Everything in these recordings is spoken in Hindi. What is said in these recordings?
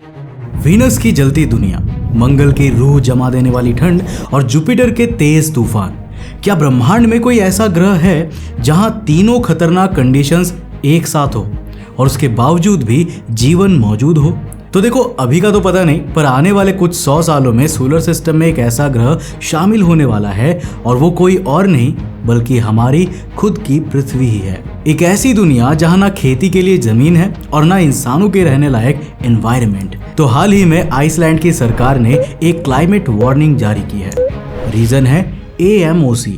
वीनस की जलती दुनिया, मंगल की रूह जमा देने वाली ठंड और जुपिटर के तेज तूफान। क्या ब्रह्मांड में कोई ऐसा ग्रह है जहां तीनों खतरनाक कंडीशंस एक साथ हो और उसके बावजूद भी जीवन मौजूद हो? तो देखो, अभी का तो पता नहीं, पर आने वाले कुछ 100 सालों में सोलर सिस्टम में एक ऐसा ग्रह शामिल होने वाला है और वो कोई और नहीं बल्कि हमारी खुद की पृथ्वी ही है। एक ऐसी दुनिया जहां ना खेती के लिए जमीन है और ना इंसानों के रहने लायक एनवायरनमेंट। तो हाल ही में आइसलैंड की सरकार ने एक क्लाइमेट वार्निंग जारी की है। रीजन है AMOC।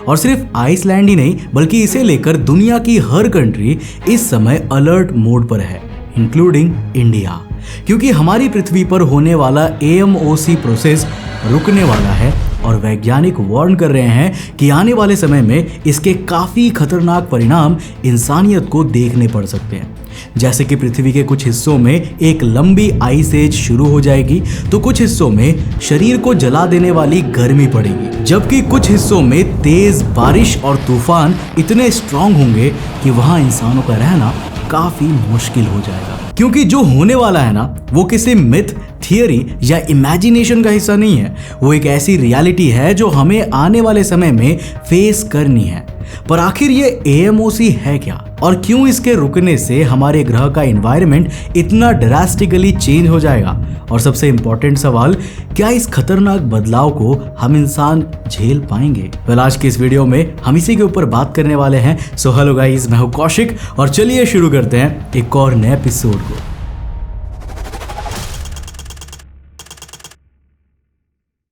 और सिर्फ आइसलैंड ही नहीं बल्कि इसे लेकर दुनिया की हर कंट्री इस समय अलर्ट मोड पर है, इंक्लूडिंग इंडिया, क्योंकि हमारी पृथ्वी पर होने वाला AMOC प्रोसेस रुकने वाला है और वैज्ञानिक वार्न कर रहे हैं कि आने वाले समय में इसके काफी खतरनाक परिणाम इंसानियत को देखने पड़ सकते हैं। जैसे कि पृथ्वी के कुछ हिस्सों में एक लंबी आइस एज शुरू हो जाएगी, तो कुछ हिस्सों में शरीर को जला देने वाली गर्मी पड़ेगी, जबकि कुछ हिस्सों में तेज बारिश और तूफान इतने स्ट्रांग होंगे कि वहां इंसानों का रहना काफी मुश्किल हो जाएगा। क्योंकि जो होने वाला है ना, वो किसी मिथ, थियरी या इमेजिनेशन का हिस्सा नहीं है, वो एक ऐसी रियलिटी है जो हमें आने वाले समय में फेस करनी है। पर आखिर ये AMOC है क्या और क्यों इसके रुकने से हमारे ग्रह का एनवायरनमेंट इतना ड्रास्टिकली चेंज हो जाएगा? और सबसे इंपॉर्टेंट सवाल, क्या इस खतरनाक बदलाव को हम इंसान झेल पाएंगे? वेल, आज की इस वीडियो में हम इसी के ऊपर बात करने वाले हैं। सो हेलो गाइस, मैं हूं कौशिक और चलिए शुरू करते हैं एक और नए एपिसोड को।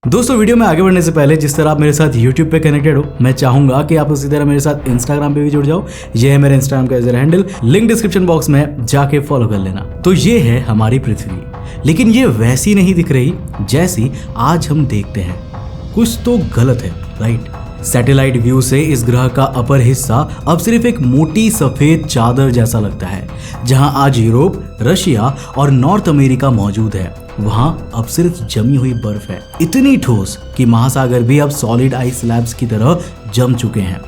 दोस्तों, वीडियो में आगे बढ़ने से पहले जिस तरह आप मेरे साथ YouTube पे कनेक्टेड हो, मैं चाहूंगा कि आप उसी तरह मेरे साथ Instagram पे भी जुड़ जाओ। ये है मेरे Instagram का user handle, link description box में जाके फॉलो कर लेना। तो ये है हमारी पृथ्वी, लेकिन ये वैसी नहीं दिख रही जैसी आज हम देखते हैं। कुछ तो गलत है, राइट? सैटेलाइट व्यू से इस ग्रह का अपर हिस्सा अब सिर्फ एक मोटी सफेद चादर जैसा लगता है। जहां आज यूरोप, रशिया और नॉर्थ अमेरिका मौजूद है, वहां अब सिर्फ जमी हुई बर्फ है, इतनी ठोस कि महासागर भी अब सॉलिड आइस स्लैब्स की तरह जम चुके हैं।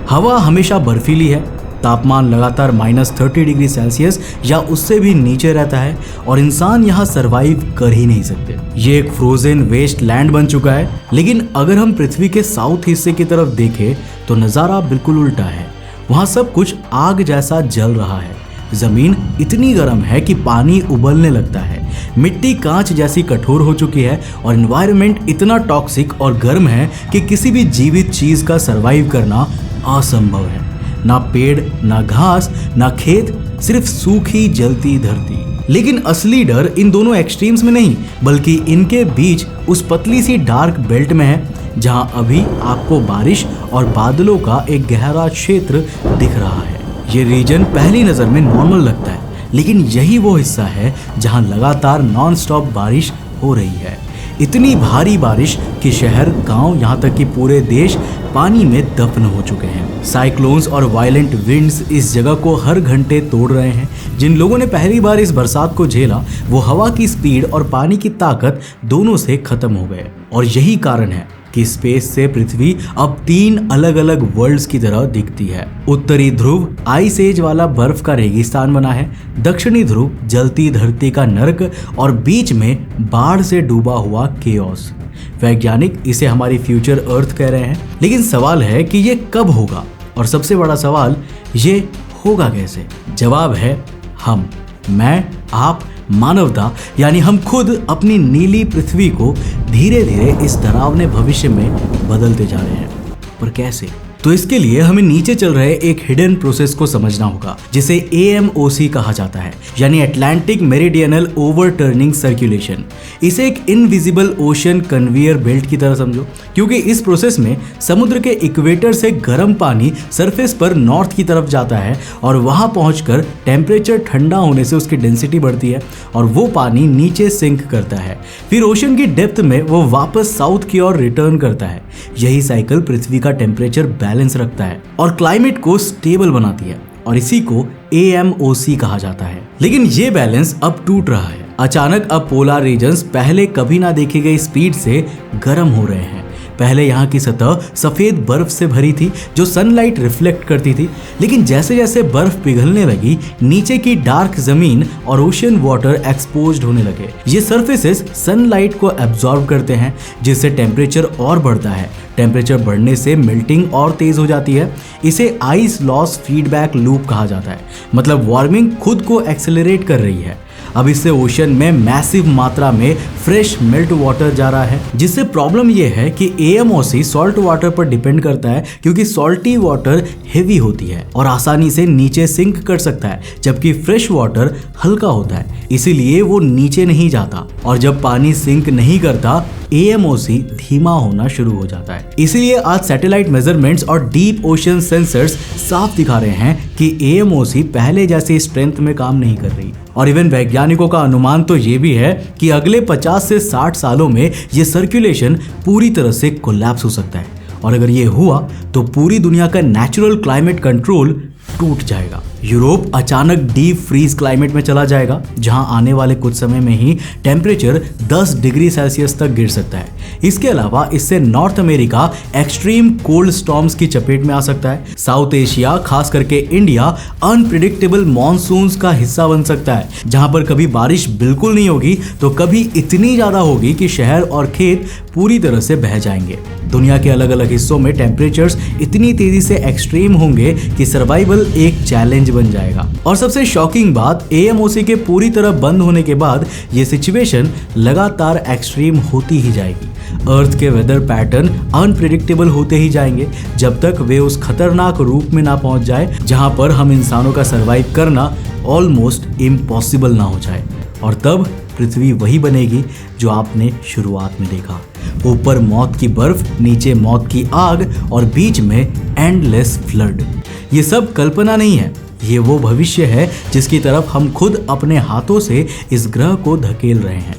हवा हमेशा बर्फीली है, तापमान लगातार -30 डिग्री सेल्सियस या उससे भी नीचे रहता है और इंसान यहाँ सरवाइव कर ही नहीं सकते। ये एक फ्रोजन वेस्ट लैंड बन चुका है। लेकिन अगर हम पृथ्वी के साउथ हिस्से की तरफ देखें तो नज़ारा बिल्कुल उल्टा है। वहाँ सब कुछ आग जैसा जल रहा है। जमीन इतनी गर्म है कि पानी उबलने लगता है, मिट्टी कांच जैसी कठोर हो चुकी है और एनवायरनमेंट इतना टॉक्सिक और गर्म है कि किसी भी जीवित चीज का सरवाइव करना असंभव है। ना पेड़, ना घास, ना खेत, सिर्फ सूखी जलती धरती। लेकिन असली डर इन दोनों एक्सट्रीम्स में नहीं बल्कि इनके बीच उस पतली सी डार्क बेल्ट में है, जहां अभी आपको बारिश और बादलों का एक गहरा क्षेत्र दिख रहा है। ये रीजन पहली नजर में नॉर्मल लगता है, लेकिन यही वो हिस्सा है जहां लगातार नॉन स्टॉप बारिश हो रही है। इतनी भारी बारिश कि शहर, गांव, यहां तक कि पूरे देश पानी में दफन हो चुके हैं। साइक्लोन्स और वायलेंट विंड्स इस जगह को हर घंटे तोड़ रहे हैं। जिन लोगों ने पहली बार इस बरसात को झेला, वो हवा की स्पीड और पानी की ताकत दोनों से खत्म हो गए। और यही कारण है कि स्पेस से पृथ्वी अब 3 अलग अलग वर्ल्ड्स की तरह दिखती है। उत्तरी ध्रुव आइस एज वाला बर्फ का रेगिस्तान बना है, दक्षिणी ध्रुव जलती धरती का नर्क और बीच में बाढ़ से डूबा हुआ केओस। वैज्ञानिक इसे हमारी फ्यूचर अर्थ कह रहे हैं, लेकिन सवाल है कि ये कब होगा? और सबसे बड़ा सवाल, ये होगा कैसे? जवाब है हम, मैं, आप, मानवता, यानी हम खुद अपनी नीली पृथ्वी को धीरे धीरे इस डरावने भविष्य में बदलते जा रहे हैं। पर कैसे? तो इसके लिए हमें नीचे चल रहे एक हिडन प्रोसेस को समझना होगा, जिसे AMOC कहा जाता है, यानी अटलांटिक मेरिडियनल ओवरटर्निंग सर्कुलेशन। इसे एक इनविजिबल ओशन कन्वेयर बेल्ट की तरह समझो, क्योंकि इस प्रोसेस में समुद्र के इक्वेटर से गर्म पानी सरफेस पर नॉर्थ की तरफ जाता है और वहां पहुंचकर टेम्परेचर ठंडा होने से उसकी डेंसिटी बढ़ती है और वो पानी नीचे सिंक करता है। फिर ओशन की डेप्थ में वो वापस साउथ की ओर रिटर्न करता है। यही साइकिल पृथ्वी का टेम्परेचर बैलेंस रखता है और क्लाइमेट को स्टेबल बनाती है और इसी को AMOC कहा जाता है। लेकिन ये बैलेंस अब टूट रहा है। अचानक अब पोलर रीजन्स पहले कभी ना देखी गई स्पीड से गर्म हो रहे हैं। पहले यहाँ की सतह सफेद बर्फ से भरी थी जो सनलाइट रिफ्लेक्ट करती थी, लेकिन जैसे जैसे बर्फ पिघलने लगी नीचे की डार्क जमीन और ओशन वाटर एक्सपोज्ड होने लगे। ये सरफेसेस सनलाइट को एब्जॉर्ब करते हैं जिससे टेम्परेचर और बढ़ता है। टेम्परेचर बढ़ने से मेल्टिंग और तेज हो जाती है। इसे आइस लॉस फीडबैक लूप कहा जाता है, मतलब वार्मिंग खुद को एक्सेलरेट कर रही है। अब इससे ओशन में मैसिव मात्रा में फ्रेश मेल्ट वाटर जा रहा है, जिससे प्रॉब्लम यह है कि AMOC सॉल्ट वाटर पर डिपेंड करता है क्योंकि सॉल्टी वाटर हेवी होती है और आसानी से नीचे सिंक कर सकता है, जबकि फ्रेश वाटर हल्का होता है, इसीलिए वो नीचे नहीं जाता। और जब पानी सिंक नहीं करता AMOC धीमा होना शुरू हो जाता है। इसीलिए आज सैटेलाइट मेजरमेंट्स और डीप ओशन सेंसर्स साफ दिखा रहे हैं कि AMOC पहले जैसे स्ट्रेंथ में काम नहीं कर रही। और इवन वैज्ञानिकों का अनुमान तो ये भी है कि अगले 50 से 60 सालों में ये सर्कुलेशन पूरी तरह से कोलैप्स हो सकता है, और अगर ये हुआ तो पूरी दुनिया का नेचुरल क्लाइमेट कंट्रोल टूट जाएगा। यूरोप अचानक डीप फ्रीज क्लाइमेट में चला जाएगा, जहां आने वाले कुछ समय में ही टेम्परेचर 10 डिग्री सेल्सियस तक गिर सकता है। इसके अलावा इससे north America extreme cold storms की चपेट में आ सकता है। साउथ एशिया खास करके इंडिया अनप्रिडिक्टेबल मॉनसून्स का हिस्सा बन सकता है, जहां पर कभी बारिश बिल्कुल नहीं होगी तो कभी इतनी ज्यादा होगी कि शहर और खेत पूरी तरह से बह जाएंगे। दुनिया के अलग अलग हिस्सों में टेम्परेचर्स इतनी तेजी से एक्सट्रीम होंगे कि सर्वाइवल एक चैलेंज बन जाएगा। और सबसे शॉकिंग बात, AMOC के पूरी तरह बंद होने के बाद ये सिचुएशन लगातार एक्सट्रीम होती ही जाएगी। अर्थ के वेदर पैटर्न अनप्रिडिक्टेबल होते ही जाएंगे जब तक वे उस खतरनाक रूप में ना पहुंच जाए जहां पर हम इंसानों का सरवाइव करना ऑलमोस्ट इम्पॉसिबल ना हो जाए। और तब पृथ्वी वही बनेगी जो आपने शुरुआत में देखा, ऊपर मौत की बर्फ, नीचे मौत की आग और बीच में एंडलेस फ्लड। ये सब कल्पना नहीं है, ये वो भविष्य है जिसकी तरफ हम खुद अपने हाथों से इस ग्रह को धकेल रहे हैं।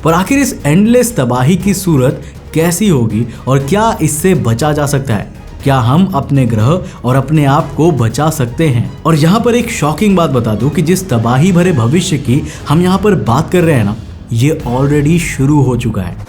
पर आखिर इस एंडलेस तबाही की सूरत कैसी होगी और क्या इससे बचा जा सकता है? क्या हम अपने ग्रह और अपने आप को बचा सकते हैं? और यहाँ पर एक शॉकिंग बात बता दूं कि जिस तबाही भरे भविष्य की हम यहाँ पर बात कर रहे हैं ना, ये ऑलरेडी शुरू हो चुका है।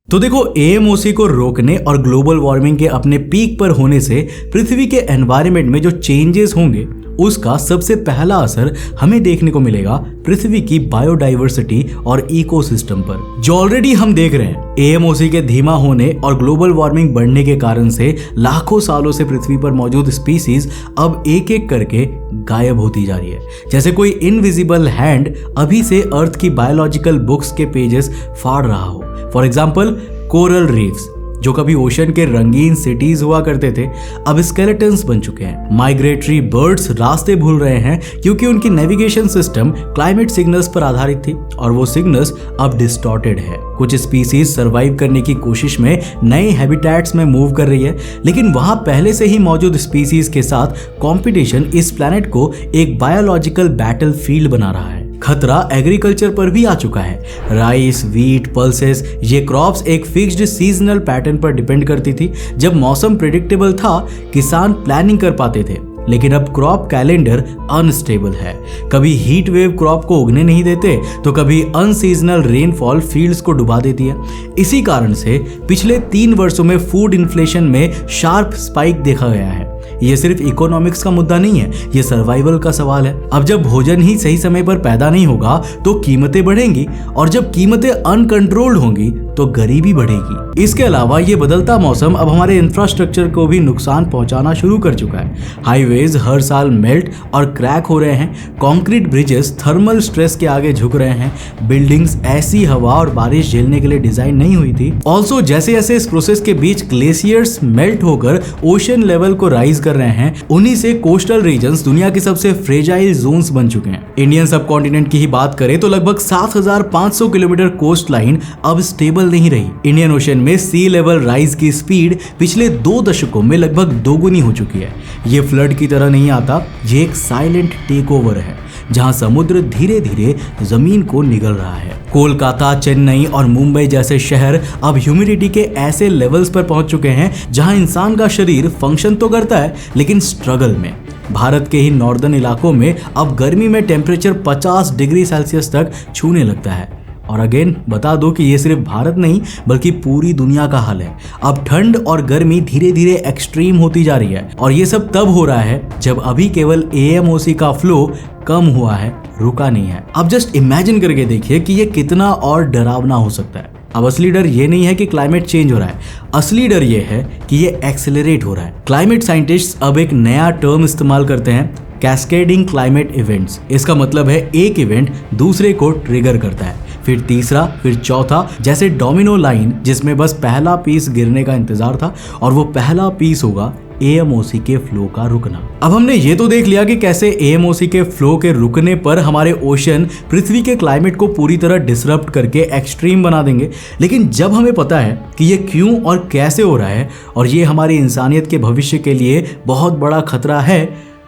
तो देखो, AMOC को रोकने और ग्लोबल वार्मिंग के अपने पीक पर होने से पृथ्वी के एनवायरनमेंट में जो चेंजेस होंगे उसका सबसे पहला असर हमें देखने को मिलेगा पृथ्वी की बायोडाइवर्सिटी और इकोसिस्टम पर, जो ऑलरेडी हम देख रहे हैं। AMOC के धीमा होने और ग्लोबल वार्मिंग बढ़ने के कारण से लाखों सालों से पृथ्वी पर मौजूद स्पीसीज अब एक एक करके गायब होती जा रही है, जैसे कोई इनविजिबल हैंड अभी से अर्थ की बायोलॉजिकल बुक्स के पेजेस फाड़ रहा हो। फॉर एग्जाम्पल, कोरल रीफ्स जो कभी ओशन के रंगीन सिटीज हुआ करते थे, अब स्केलेटन्स बन चुके हैं। माइग्रेटरी बर्ड्स रास्ते भूल रहे हैं क्योंकि उनकी नेविगेशन सिस्टम क्लाइमेट सिग्नल्स पर आधारित थी और वो सिग्नल्स अब डिस्टॉर्टेड है। कुछ स्पीसीज सर्वाइव करने की कोशिश में नए हैबिटेट्स में मूव कर रही है, लेकिन वहां पहले से ही मौजूद स्पीसीज के साथ कंपटीशन इस प्लैनेट को एक बायोलॉजिकल बैटल फील्ड बना रहा है। खतरा एग्रीकल्चर पर भी आ चुका है। राइस, वीट, पल्सेस, ये क्रॉप्स एक फिक्स्ड सीजनल पैटर्न पर डिपेंड करती थी। जब मौसम प्रेडिक्टेबल था, किसान प्लानिंग कर पाते थे, लेकिन अब क्रॉप कैलेंडर अनस्टेबल है। कभी हीट वेव क्रॉप को उगने नहीं देते तो कभी अनसीजनल रेनफॉल फील्ड्स को डुबा देती है। इसी कारण से पिछले 3 वर्षों में फूड इन्फ्लेशन में शार्प स्पाइक देखा गया है। ये सिर्फ इकोनॉमिक्स का मुद्दा नहीं है, ये सर्वाइवल का सवाल है। अब जब भोजन ही सही समय पर पैदा नहीं होगा तो कीमतें बढ़ेंगी, और जब कीमतें अनकंट्रोल्ड होंगी तो गरीबी बढ़ेगी। इसके अलावा ये बदलता मौसम अब हमारे इंफ्रास्ट्रक्चर को भी नुकसान पहुंचाना शुरू कर चुका है। हाईवेज हर साल मेल्ट और क्रैक हो रहे हैं, कंक्रीट ब्रिजेस थर्मल स्ट्रेस के आगे झुक रहे हैं, बिल्डिंग्स ऐसी हवा और बारिश झेलने के लिए डिजाइन नहीं हुई थी। ऑल्सो जैसे जैसे इस प्रोसेस के बीच ग्लेशियर्स मेल्ट होकर ओशन लेवल को राइज कर रहे हैं, उन्हीं से कोस्टल रीजन्स दुनिया के सबसे फ्रेजाइल जोन्स बन चुके हैं। इंडियन सब कॉन्टिनेंट की ही बात करें तो लगभग 7500 किलोमीटर कोस्ट लाइन अब स्टेबल नहीं रही। इंडियन ओशन में सी लेवल राइज की स्पीड पिछले 2 दशकों में लगभग दोगुनी हो चुकी है। ये फ्लड की तरह नहीं आता, ये एक साइलेंट टेकओवर है जहां समुद्र धीरे धीरे जमीन को निगल रहा है। कोलकाता, चेन्नई और मुंबई जैसे शहर अब ह्यूमिडिटी के ऐसे लेवल्स पर पहुंच चुके हैं जहां इंसान का शरीर फंक्शन तो करता है लेकिन स्ट्रगल में। भारत के ही नॉर्दर्न इलाकों में अब गर्मी में टेम्परेचर 50 डिग्री सेल्सियस तक छूने लगता है, और अगेन बता दो कि ये सिर्फ भारत नहीं बल्कि पूरी दुनिया का हाल है। अब ठंड और गर्मी धीरे धीरे एक्सट्रीम होती जा रही है और ये सब तब हो रहा है जब अभी केवल AMOC का फ्लो कम हुआ है, रुका नहीं है। अब जस्ट इमेजिन करके देखिए कि ये कितना और डरावना हो सकता है। अब असली डर ये नहीं है कि क्लाइमेट चेंज हो रहा है, असली डर ये है कि ये एक्सेलरेट हो रहा है। क्लाइमेट साइंटिस्ट अब एक नया टर्म इस्तेमाल करते हैं, कैस्केडिंग क्लाइमेट इवेंट्स। इसका मतलब है एक इवेंट दूसरे को ट्रिगर करता है, फिर तीसरा, फिर चौथा, जैसे डोमिनो लाइन जिसमें बस पहला पीस गिरने का इंतजार था और वो पहला पीस होगा AMOC के फ्लो का रुकना। अब हमने ये तो देख लिया कि कैसे AMOC के फ्लो के रुकने पर हमारे ओशन पृथ्वी के क्लाइमेट को पूरी तरह डिसरप्ट करके एक्सट्रीम बना देंगे, लेकिन जब हमें पता है कि ये क्यों और कैसे हो रहा है और ये हमारी इंसानियत के भविष्य के लिए बहुत बड़ा खतरा है,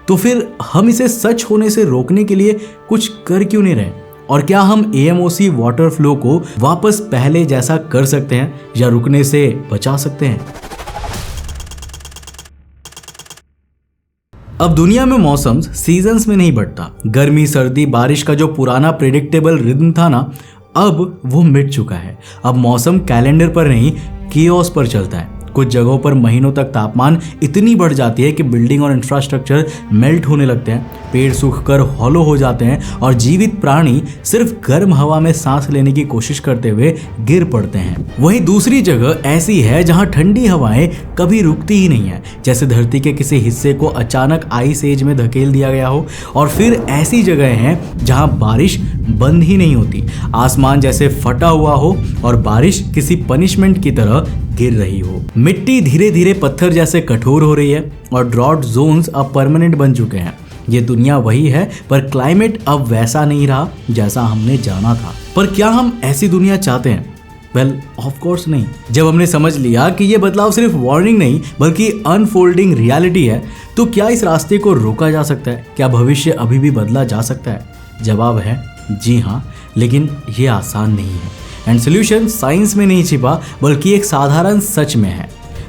तो फिर हम इसे सच होने से रोकने के लिए कुछ कर क्यों नहीं रहे? और क्या हम AMOC वाटर फ्लो को वापस पहले जैसा कर सकते हैं या रुकने से बचा सकते हैं? अब दुनिया में मौसम सीजन्स में नहीं बढ़ता। गर्मी, सर्दी, बारिश का जो पुराना प्रेडिक्टेबल रिदम था ना, अब वो मिट चुका है। अब मौसम कैलेंडर पर नहीं, कियोस पर चलता है। कुछ जगहों पर महीनों तक तापमान इतनी बढ़ जाती है कि बिल्डिंग और इंफ्रास्ट्रक्चर मेल्ट होने लगते हैं, पेड़ सूखकर हॉलो हो जाते हैं और जीवित प्राणी सिर्फ गर्म हवा में सांस लेने की कोशिश करते हुए गिर पड़ते हैं। वहीं दूसरी जगह ऐसी है जहां ठंडी हवाएं कभी रुकती ही नहीं है, जैसे धरती के किसी हिस्से को अचानक आइस एज में धकेल दिया गया हो। और फिर ऐसी जगह हैं जहां बारिश बंद ही नहीं होती, आसमान जैसे फटा हुआ हो और बारिश किसी पनिशमेंट की तरह गिर रही हो। मिट्टी धीरे धीरे पत्थर जैसे कठोर हो रही है और ड्रॉट जोन्स अब परमानेंट बन चुके हैं। ये दुनिया वही है पर क्लाइमेट अब वैसा नहीं रहा जैसा हमने जाना था। पर क्या हम ऐसी दुनिया चाहते हैं? वेल, ऑफ कोर्स नहीं। जब हमने समझ लिया कि ये बदलाव सिर्फ वार्निंग नहीं बल्कि अनफोल्डिंग रियलिटी है, तो क्या इस रास्ते को रोका जा सकता है? क्या भविष्य अभी भी बदला जा सकता है? जवाब है जी हाँ, लेकिन ये आसान नहीं है। एंड सोल्यूशन साइंस में नहीं छिपा बल्कि एक साधारण सच में है।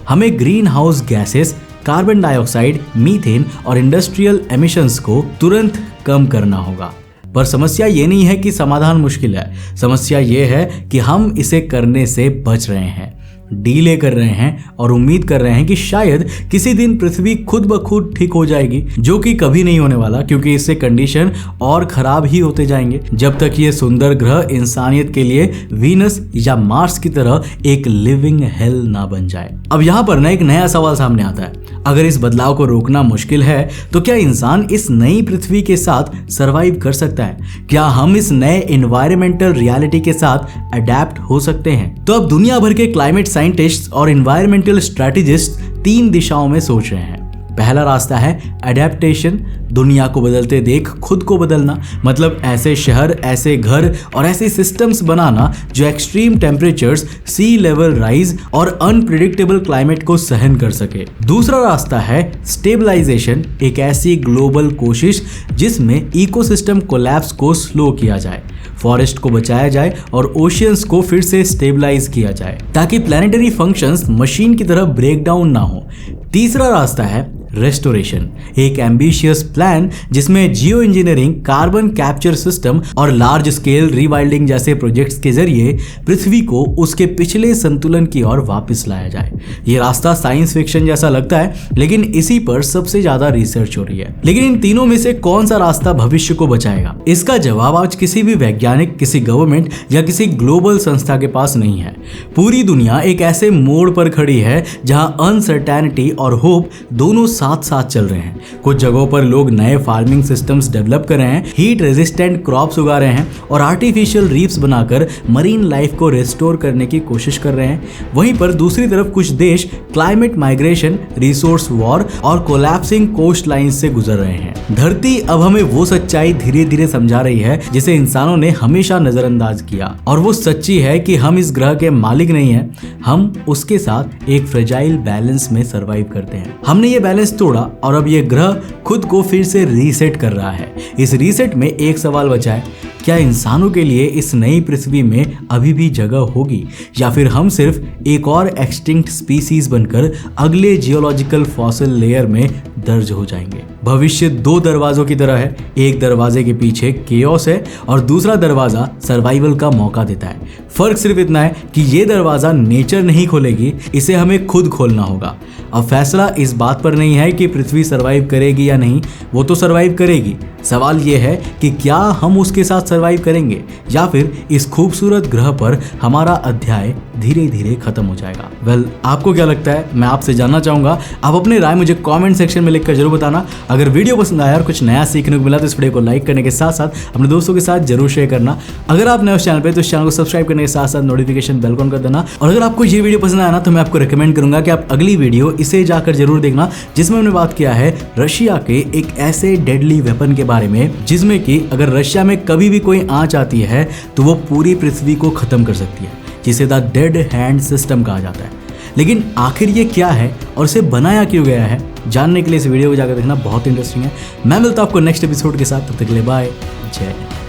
हमें green house gases, carbon dioxide, methane और इंडस्ट्रियल एमिशंस को तुरंत कम करना होगा। पर समस्या ये नहीं है कि समाधान मुश्किल है, समस्या ये है कि हम इसे करने से बच रहे हैं, डीले कर रहे हैं और उम्मीद कर रहे हैं कि शायद किसी दिन पृथ्वी खुद ब खुद ठीक हो जाएगी, जो कि कभी नहीं होने वाला, क्योंकि इससे कंडीशन और खराब ही होते जाएंगे जब तक ये सुंदर ग्रह इंसानियत के लिए वीनस या मार्स की तरह एक लिविंग हेल ना बन जाए। अब यहाँ पर ना एक नया सवाल सामने आता है, अगर इस बदलाव को रोकना मुश्किल है तो क्या इंसान इस नई पृथ्वी के साथ सरवाइव कर सकता है? क्या हम इस नए एनवायरमेंटल रियलिटी के साथ अडेप्ट हो सकते हैं? तो अब दुनिया भर के क्लाइमेट साइंटिस्ट और एनवायरमेंटल स्ट्रेटेजिस्ट 3 दिशाओं में सोच रहे हैं। पहला रास्ता है एडेप्टेशन, दुनिया को बदलते देख खुद को बदलना, मतलब ऐसे शहर, ऐसे घर और ऐसे सिस्टम्स बनाना जो एक्सट्रीम टेम्परेचर्स, सी लेवल राइज और अनप्रिडिक्टेबल क्लाइमेट को सहन कर सके। दूसरा रास्ता है स्टेबलाइजेशन, एक ऐसी ग्लोबल कोशिश जिसमें इकोसिस्टम कोलैप्स को स्लो किया जाए, फॉरेस्ट को बचाया जाए और ओशियंस को फिर से स्टेबलाइज किया जाए ताकि प्लैनेटरी फंक्शंस मशीन की तरह ब्रेक डाउन ना हो। तीसरा रास्ता है रेस्टोरेशन, एक एम्बिशियस प्लान जिसमें जियो इंजीनियरिंग, कार्बन कैप्चर सिस्टम और लार्ज स्केल रीवाइल्डिंग जैसे प्रोजेक्ट्स के जरिए पृथ्वी को उसके पिछले संतुलन की ओर वापस लाया जाए। ये रास्ता साइंस फिक्शन जैसा लगता है, लेकिन इसी पर सबसे ज्यादा रिसर्च हो रही है। लेकिन इन तीनों में से कौन सा रास्ता भविष्य को बचाएगा? इसका जवाब आज किसी भी वैज्ञानिक, किसी गवर्नमेंट या किसी ग्लोबल संस्था के पास नहीं है। पूरी दुनिया एक ऐसे मोड़ पर खड़ी है जहां अनसर्टेनिटी और होप दोनों साथ साथ चल रहे हैं। कुछ जगहों पर लोग नए फार्मिंग सिस्टम्स डेवलप कर रहे हैं, हीट रेजिस्टेंट क्रॉप्स उगा रहे हैं और आर्टिफिशियल रीफ्स बनाकर मरीन लाइफ को रिस्टोर करने की कोशिश कर रहे हैं। वहीं पर दूसरी तरफ कुछ देश क्लाइमेट माइग्रेशन, रिसोर्स वॉर और कोलैप्सिंग कोस्ट लाइंस से गुजर रहे हैं। धरती अब हमें वो सच्चाई धीरे धीरे समझा रही है जिसे इंसानों ने हमेशा नजरअंदाज किया, और वो सच्ची है कि हम इस ग्रह के मालिक नहीं हैं, हम उसके साथ एक फ्रेजाइल बैलेंस में सरवाइव करते हैं। हमने ये बैलेंस तोड़ा और अब ये ग्रह खुद को फिर से रीसेट कर रहा है। इस रीसेट में एक सवाल बचा है, क्या इंसानों के लिए इस नई पृथ्वी में अभी भी जगह होगी, या फिर हम सिर्फ एक और एक्सटिंक्ट स्पीसीज बनकर अगले जियोलॉजिकल फॉसिल लेयर में दर्ज हो जाएंगे। भविष्य दो दरवाजों की तरह है, एक दरवाजे के पीछे केओस है और दूसरा दरवाजा सर्वाइवल का मौका देता है। फर्क सिर्फ इतना है कि ये दरवाजा नेचर नहीं खोलेगी, इसे हमें खुद खोलना होगा। अब फैसला इस बात पर नहीं है कि पृथ्वी सरवाइव करेगी या नहीं, वो तो सरवाइव करेगी। सवाल ये है कि क्या हम उसके साथ सरवाइव करेंगे या फिर इस खूबसूरत ग्रह पर हमारा अध्याय धीरे धीरे खत्म हो जाएगा। वेल, आपको क्या लगता है, मैं आपसे जानना चाहूंगा। आप अपनी राय मुझे कमेंट सेक्शन में लिखकर जरूर बताना। अगर वीडियो पसंद आया और कुछ नया सीखने को मिला तो इस वीडियो को लाइक करने के साथ साथ अपने दोस्तों के साथ जरूर शेयर करना। अगर आप नए उस चैनल पे तो इस चैनल को सब्सक्राइब करने के साथ साथ नोटिफिकेशन बेल ऑन कर देना। और अगर आपको ये वीडियो पसंद आया ना तो मैं आपको रिकमेंड करूंगा कि आप अगली वीडियो इसे जाकर जरूर देखना, जिसमें हमने बात किया है रशिया के एक ऐसे डेडली वेपन के बारे में जिसमें कि अगर रशिया में कभी भी कोई आंच आती है तो वो पूरी पृथ्वी को खत्म कर सकती है, जिसे द डेड हैंड सिस्टम कहा जाता है। लेकिन आखिर ये क्या है और इसे बनाया क्यों गया है, जानने के लिए इस वीडियो को जाकर देखना बहुत इंटरेस्टिंग है। मैं मिलता हूं आपको नेक्स्ट एपिसोड के साथ, तब तक के लिए बाय, जय हिंद।